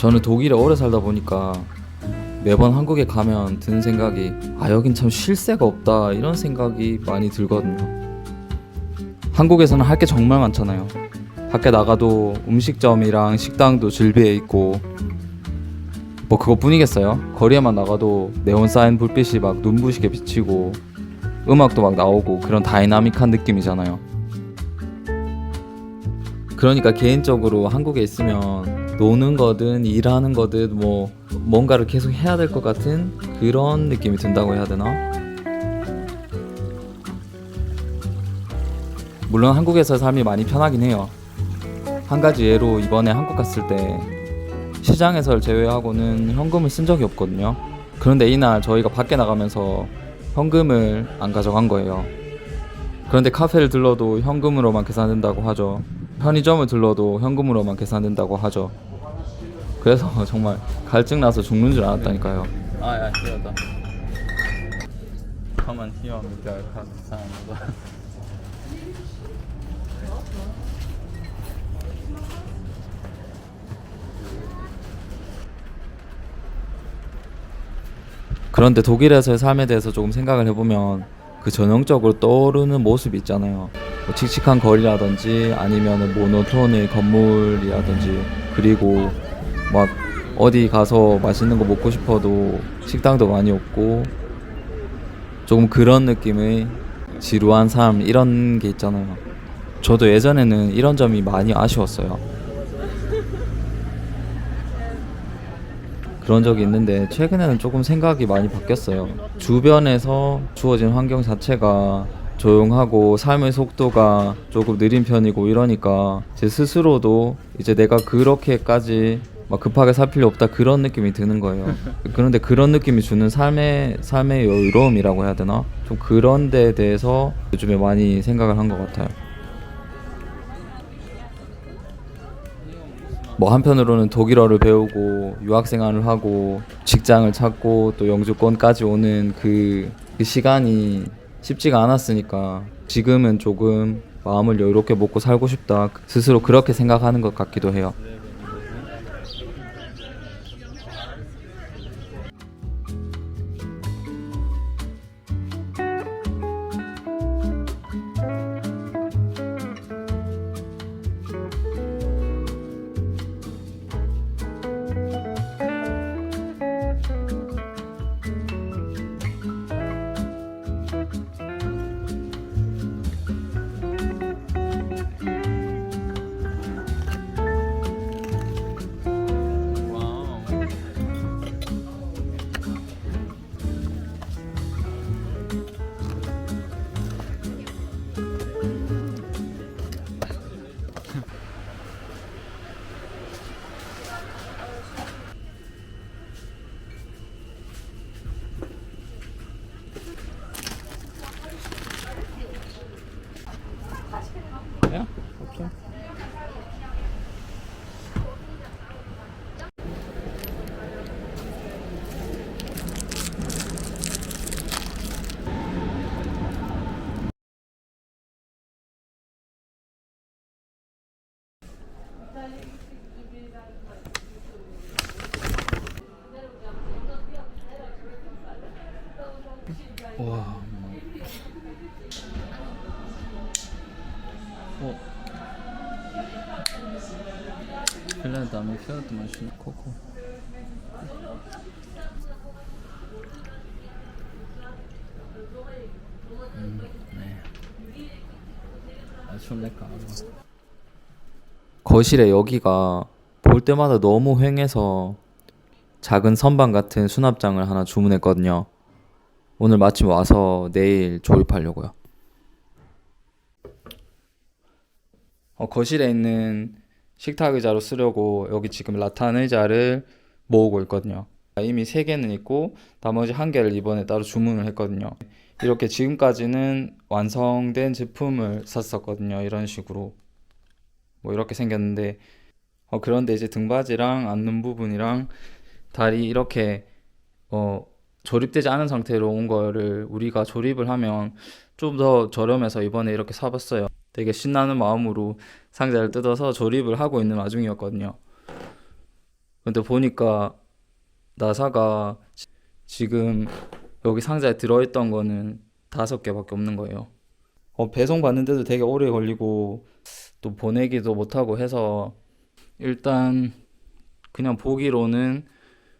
저는 독일에 오래 살다 보니까 매번 한국에 가면 드는 생각이 여긴 참 쉴 새가 없다 이런 생각이 많이 들거든요. 한국에서는 할 게 정말 많잖아요. 밖에 나가도 음식점이랑 식당도 즐비해 있고 뭐 그것뿐이겠어요? 거리에만 나가도 네온 사인 불빛이 막 눈부시게 비치고 음악도 막 나오고 그런 다이나믹한 느낌이잖아요. 그러니까 개인적으로 한국에 있으면 노는 거든 일하는 거든 뭐 뭔가를 계속 해야 될 것 같은 그런 느낌이 든다고 해야 되나? 물론 한국에서 삶이 많이 편하긴 해요. 한 가지 예로 이번에 한국 갔을 때 시장에서를 제외하고는 현금을 쓴 적이 없거든요. 그런데 이날 저희가 밖에 나가면서 현금을 안 가져간 거예요. 그런데 카페를 들러도 현금으로만 계산된다고 하죠. 편의점을 들러도 현금으로만 계산된다고 하죠. 그래서 정말 갈증 나서 죽는 줄 알았다니까요. Ja, hier da. Kann man hier mit der Karte zahlen, oder? 그런데 독일에서의 삶에 대해서 조금 생각을 해보면 그 전형적으로 떠오르는 모습이 있잖아요. 뭐 칙칙한 거리라든지 아니면 모노톤의 건물이라든지 그리고 막 어디 가서 맛있는 거 먹고 싶어도 식당도 많이 없고 조금 그런 느낌의 지루한 삶 이런 게 있잖아요. 저도 예전에는 이런 점이 많이 아쉬웠어요. 그런 적이 있는데 최근에는 조금 생각이 많이 바뀌었어요. 주변에서 주어진 환경 자체가 조용하고 삶의 속도가 조금 느린 편이고 이러니까 제 스스로도 이제 내가 그렇게까지 막 급하게 살 필요 없다 그런 느낌이 드는 거예요. 그런데 그런 느낌이 주는 삶의 여유로움이라고 해야 되나? 좀 그런 데에 대해서 요즘에 많이 생각을 한 것 같아요. 뭐 한편으로는 독일어를 배우고 유학생활을 하고 직장을 찾고 또 영주권까지 오는 그 시간이 쉽지가 않았으니까 지금은 조금 마음을 여유롭게 먹고 살고 싶다 스스로 그렇게 생각하는 것 같기도 해요. Wow. Ja, okay. 와. 어. Vielleicht damit fährt man schon Coco. 네. 좀 lecker. 거실에 여기가 볼 때마다 너무 휑해서 작은 선반 같은 수납장을 하나 주문했거든요. 오늘 마침 와서 내일 조립하려고요. 거실에 있는 식탁 의자로 쓰려고 여기 지금 라탄 의자를 모으고 있거든요. 이미 3개는 있고 나머지 1개를 이번에 따로 주문을 했거든요. 이렇게 지금까지는 완성된 제품을 샀었거든요. 이런 식으로 뭐 이렇게 생겼는데 그런데 이제 등받이랑 앉는 부분이랑 다리 이렇게 조립되지 않은 상태로 온 거를 우리가 조립을 하면 좀 더 저렴해서 이번에 이렇게 사봤어요. 되게 신나는 마음으로 상자를 뜯어서 조립을 하고 있는 와중이었거든요. 근데 보니까 나사가 지금 여기 상자에 들어있던 거는 5개밖에 없는 거예요. 배송 받는데도 되게 오래 걸리고 또 보내기도 못하고 해서 일단 그냥 보기로는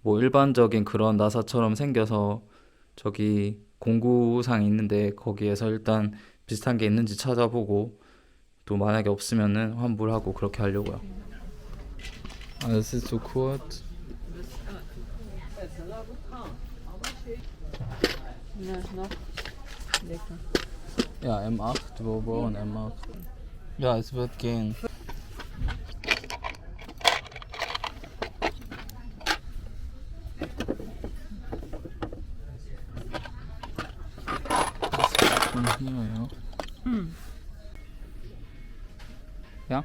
뭐 일반적인 그런 나사처럼 생겨서 저기 공구상이 있는데 거기에서 일단 비슷한 게 있는지 찾아보고 또 만약에 없으면은 환불하고 그렇게 하려고요. 아, das ist zu kurz. Ja, noch lecker. Ja, M8, wir brauchen M8. Ja, es wird gehen. Von hier, ja. Ja?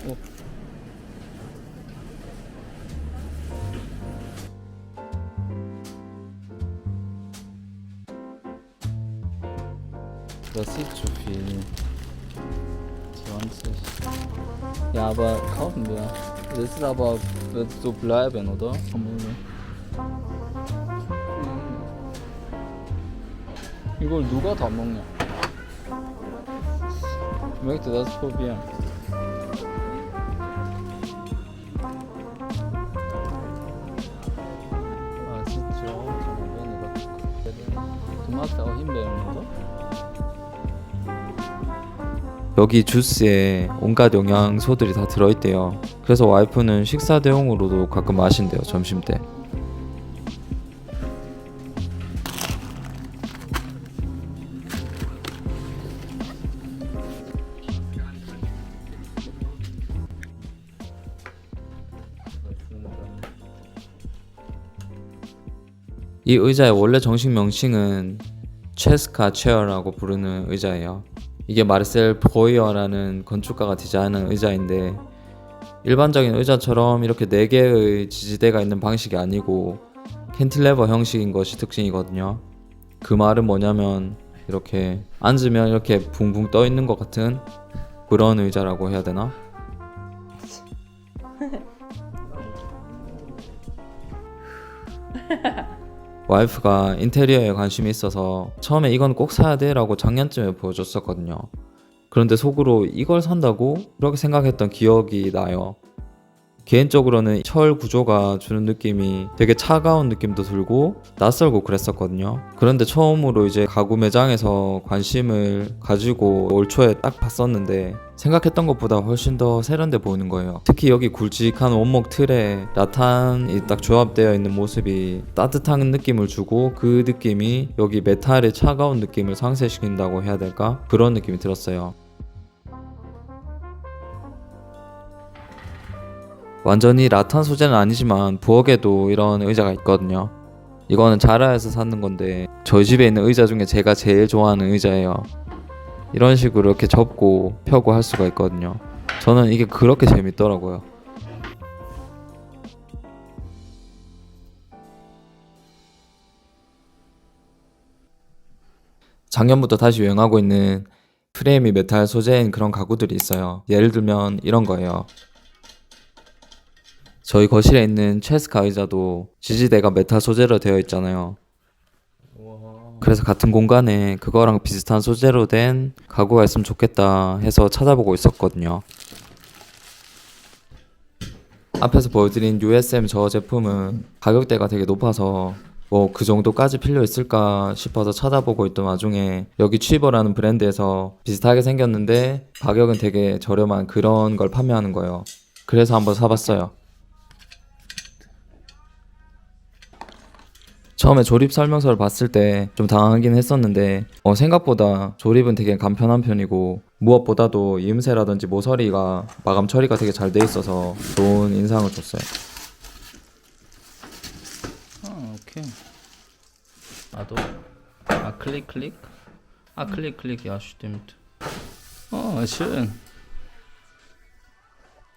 Oh. Das ist zu viel. 20. Ja, aber kaufen wir. Das ist aber, wird so bleiben, oder? Vermutlich. 이걸 누가 다 먹냐? Ich möchte das probieren. Ah, das sieht so aus, aber weniger. Du magst auch Himbeeren, oder? 여기 주스에 온갖 영양소들이 다 들어있대요. 그래서 와이프는 식사 대용으로도 가끔 마신대요, 점심 때. 이 의자의 원래 정식 명칭은 체스카 체어라고 부르는 의자예요. 이게 마르셀 브로이어라는 건축가가 디자인한 의자인데 일반적인 의자처럼 이렇게 4개의 지지대가 있는 방식이 아니고 캔틸레버 형식인 것이 특징이거든요. 그 말은 뭐냐면 이렇게 앉으면 이렇게 붕붕 떠 있는 것 같은 그런 의자라고 해야 되나? 와이프가 인테리어에 관심이 있어서 처음에 이건 꼭 사야 돼 라고 작년쯤에 보여줬었거든요. 그런데 속으로 이걸 산다고? 그렇게 생각했던 기억이 나요. 개인적으로는 철 구조가 주는 느낌이 되게 차가운 느낌도 들고 낯설고 그랬었거든요. 그런데 처음으로 이제 가구 매장에서 관심을 가지고 올 초에 딱 봤었는데 생각했던 것보다 훨씬 더 세련돼 보이는 거예요. 특히 여기 굵직한 원목 틀에 라탄이 딱 조합되어 있는 모습이 따뜻한 느낌을 주고 그 느낌이 여기 메탈의 차가운 느낌을 상쇄시킨다고 해야 될까? 그런 느낌이 들었어요. 완전히 라탄 소재는 아니지만 부엌에도 이런 의자가 있거든요. 이거는 자라에서 샀는 건데 저희 집에 있는 의자 중에 제가 제일 좋아하는 의자예요. 이런 식으로 이렇게 접고 펴고 할 수가 있거든요. 저는 이게 그렇게 재밌더라고요. 작년부터 다시 유행하고 있는 프레임이 메탈 소재인 그런 가구들이 있어요. 예를 들면 이런 거예요. 저희 거실에 있는 체스카 의자도 지지대가 메탈 소재로 되어 있잖아요. 그래서 같은 공간에 그거랑 비슷한 소재로 된 가구가 있으면 좋겠다 해서 찾아보고 있었거든요. 앞에서 보여드린 USM 저 제품은 가격대가 되게 높아서 뭐 그 정도까지 필요 있을까 싶어서 찾아보고 있던 와중에 여기 취버라는 브랜드에서 비슷하게 생겼는데 가격은 되게 저렴한 그런 걸 판매하는 거예요. 그래서 한번 사봤어요. 처음에 조립 설명서를 봤을 때 좀 당황하긴 했었는데 생각보다 조립은 되게 간편한 편이고 무엇보다도 이음새라든지 모서리가 마감 처리가 되게 잘 돼 있어서 좋은 인상을 줬어요. Ah, okay. Also, ah, Klick, Klick. Ah, Klick, Klick, ja, stimmt. Oh, schön.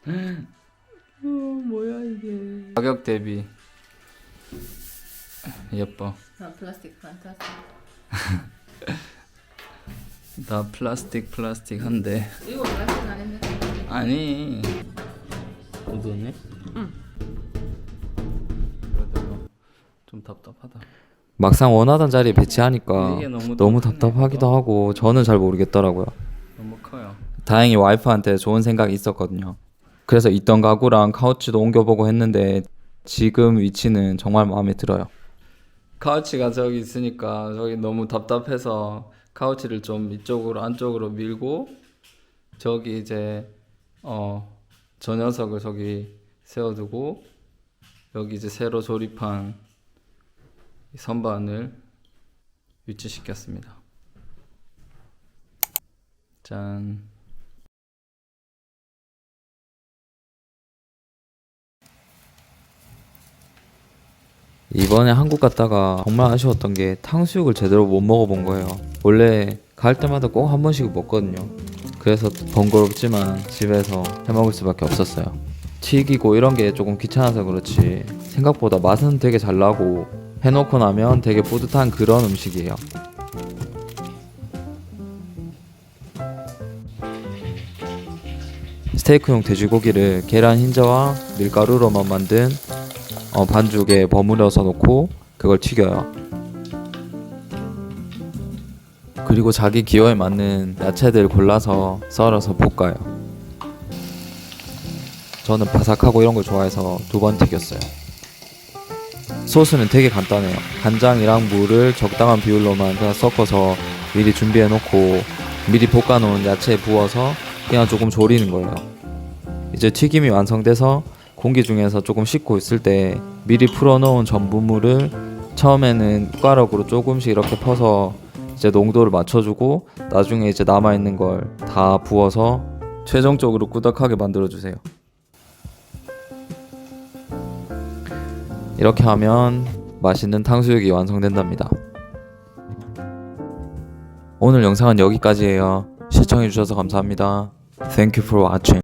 Oh, 뭐야 이게? 가격 대비 예뻐. 플라스틱 판타스틱. 나 플라스틱 한데. 이거 플라스틱 아닌데? 아니. 묻었네? 그래도 좀 답답하다. 막상 원하던 자리에 배치하니까 이게 너무 크네, 답답하기도 이거. 하고 저는 잘 모르겠더라고요. 너무 커요. 다행히 와이프한테 좋은 생각이 있었거든요. 그래서 있던 가구랑 카우치도 옮겨보고 했는데 지금 위치는 정말 마음에 들어요. 카우치가 저기 있으니까 저기 너무 답답해서 카우치를 좀 이쪽으로 안쪽으로 밀고 저기 이제 저 녀석을 저기 세워두고 여기 이제 새로 조립한 이 선반을 위치시켰습니다. 짠. 이번에 한국 갔다가 정말 아쉬웠던 게 탕수육을 제대로 못 먹어본 거예요. 원래 갈 때마다 꼭 한 번씩 먹거든요. 그래서 번거롭지만 집에서 해먹을 수밖에 없었어요. 튀기고 이런 게 조금 귀찮아서 그렇지 생각보다 맛은 되게 잘 나고 해놓고 나면 되게 뿌듯한 그런 음식이에요. 스테이크용 돼지고기를 계란 흰자와 밀가루로만 만든 반죽에 버무려서 놓고 그걸 튀겨요. 그리고 자기 기호에 맞는 야채들 골라서 썰어서 볶아요. 저는 바삭하고 이런 걸 좋아해서 2번 튀겼어요. 소스는 되게 간단해요. 간장이랑 물을 적당한 비율로만 그냥 섞어서 미리 준비해 놓고 미리 볶아 놓은 야채에 부어서 그냥 조금 졸이는 거예요. 이제 튀김이 완성돼서 공기 중에서 조금 식고 있을 때 미리 풀어놓은 전분물을 처음에는 숟가락으로 조금씩 이렇게 퍼서 이제 농도를 맞춰주고 나중에 이제 남아있는 걸 다 부어서 최종적으로 꾸덕하게 만들어주세요. 이렇게 하면 맛있는 탕수육이 완성된답니다. 오늘 영상은 여기까지예요. 시청해주셔서 감사합니다. Thank you for watching.